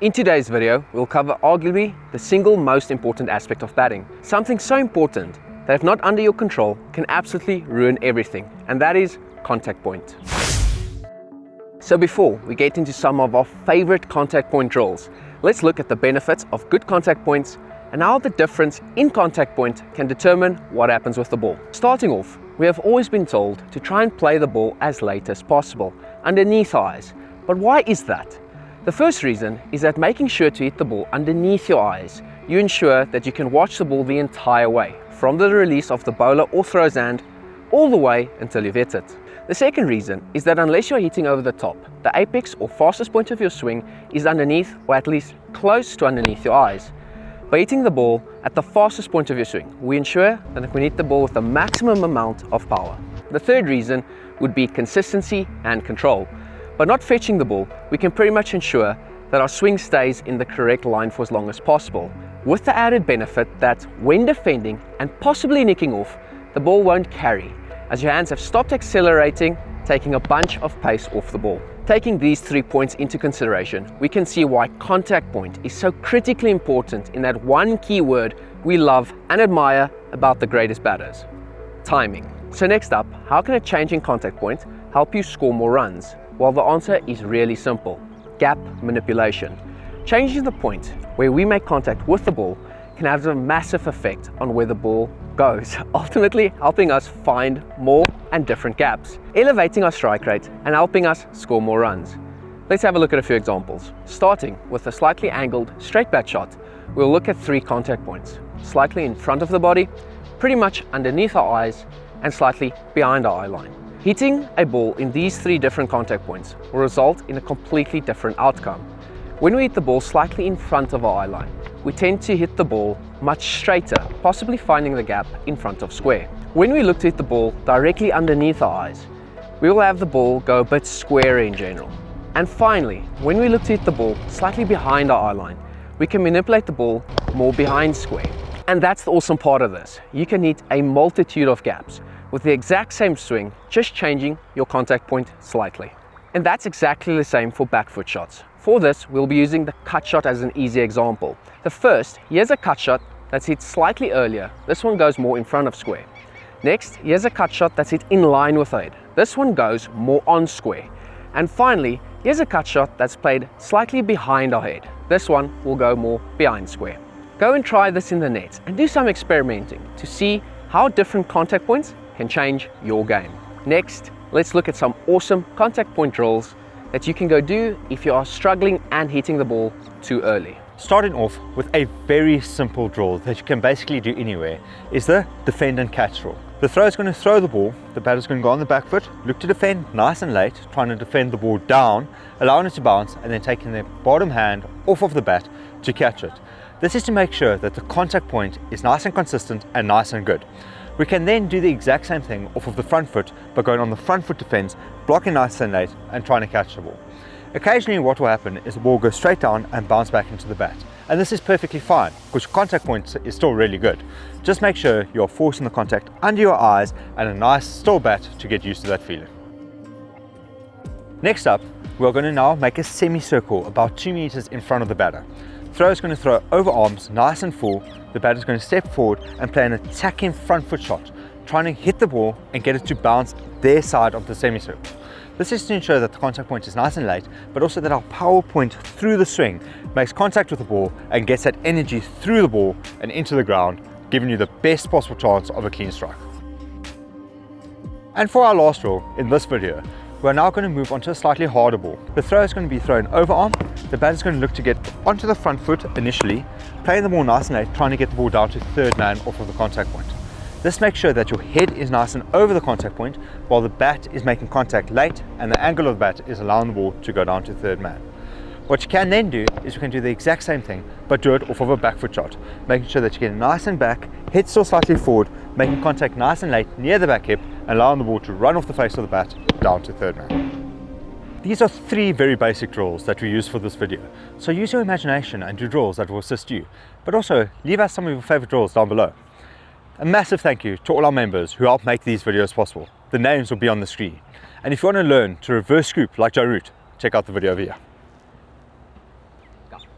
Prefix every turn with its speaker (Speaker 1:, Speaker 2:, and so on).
Speaker 1: In today's video, we'll cover arguably the single most important aspect of batting. Something so important that if not under your control can absolutely ruin everything, and that is contact point. So before we get into some of our favorite contact point drills, let's look at the benefits of good contact points and how the difference in contact point can determine what happens with the ball. Starting off, we have always been told to try and play the ball as late as possible, underneath eyes. But why is that? The first reason is that making sure to hit the ball underneath your eyes, you ensure that you can watch the ball the entire way, from the release of the bowler or throw's hand, all the way until you've hit it. The second reason is that unless you're hitting over the top, the apex or fastest point of your swing is underneath, or at least close to underneath your eyes. By hitting the ball at the fastest point of your swing, we ensure that we can hit the ball with the maximum amount of power. The third reason would be consistency and control. By not fetching the ball, we can pretty much ensure that our swing stays in the correct line for as long as possible, with the added benefit that when defending and possibly nicking off, the ball won't carry, as your hands have stopped accelerating, taking a bunch of pace off the ball. Taking these 3 points into consideration, we can see why contact point is so critically important in that one key word we love and admire about the greatest batters: timing. So next up, how can a change in contact point help you score more runs? Well, the answer is really simple: gap manipulation. Changing the point where we make contact with the ball can have a massive effect on where the ball goes, ultimately helping us find more and different gaps, elevating our strike rate and helping us score more runs. Let's have a look at a few examples. Starting with a slightly angled straight bat shot, we'll look at 3 contact points: slightly in front of the body, pretty much underneath our eyes, and slightly behind our eye line. Hitting a ball in these 3 different contact points will result in a completely different outcome. When we hit the ball slightly in front of our eye line, we tend to hit the ball much straighter, possibly finding the gap in front of square. When we look to hit the ball directly underneath our eyes, we will have the ball go a bit squarer in general. And finally, when we look to hit the ball slightly behind our eye line, we can manipulate the ball more behind square. And that's the awesome part of this. You can hit a multitude of gaps with the exact same swing, just changing your contact point slightly. And that's exactly the same for back foot shots. For this, we'll be using the cut shot as an easy example. The first, here's a cut shot that's hit slightly earlier. This one goes more in front of square. Next, here's a cut shot that's hit in line with the head. This one goes more on square. And finally, here's a cut shot that's played slightly behind our head. This one will go more behind square. Go and try this in the net and do some experimenting to see how different contact points can change your game. Next, let's look at some awesome contact point drills that you can go do if you are struggling and hitting the ball too early.
Speaker 2: Starting off with a very simple drill that you can basically do anywhere is the defend and catch drill. The thrower is going to throw the ball, the batter's going to go on the back foot, look to defend nice and late, trying to defend the ball down, allowing it to bounce, and then taking their bottom hand off of the bat to catch it. This is to make sure that the contact point is nice and consistent and nice and good. We can then do the exact same thing off of the front foot by going on the front foot defense, blocking nice and late and trying to catch the ball. Occasionally what will happen is the ball goes straight down and bounce back into the bat. And this is perfectly fine because your contact point is still really good. Just make sure you're forcing the contact under your eyes and a nice still bat to get used to that feeling. Next up, we're going to now make a semicircle about 2 meters in front of the batter. The thrower is going to throw over arms nice and full. The batter is going to step forward and play an attacking front foot shot, trying to hit the ball and get it to bounce their side of the semicircle. This is to ensure that the contact point is nice and late, but also that our power point through the swing makes contact with the ball and gets that energy through the ball and into the ground, giving you the best possible chance of a clean strike. And for our last drill in this video, we're now going to move on to a slightly harder ball. The thrower is going to be thrown over arm. The batter is going to look to get onto the front foot initially, playing the ball nice and late, trying to get the ball down to third man off of the contact point. This makes sure that your head is nice and over the contact point while the bat is making contact late and the angle of the bat is allowing the ball to go down to third man. What you can then do is you can do the exact same thing but do it off of a back foot shot, making sure that you get nice and back, head still slightly forward, making contact nice and late near the back hip, and allowing the ball to run off the face of the bat down to third man. These are 3 very basic drills that we use for this video, so use your imagination and do drills that will assist you, but also leave us some of your favorite drills down below. A massive thank you to all our members who help make these videos possible. The names will be on the screen. And if you want to learn to reverse scoop like Joe Root, check out the video over here.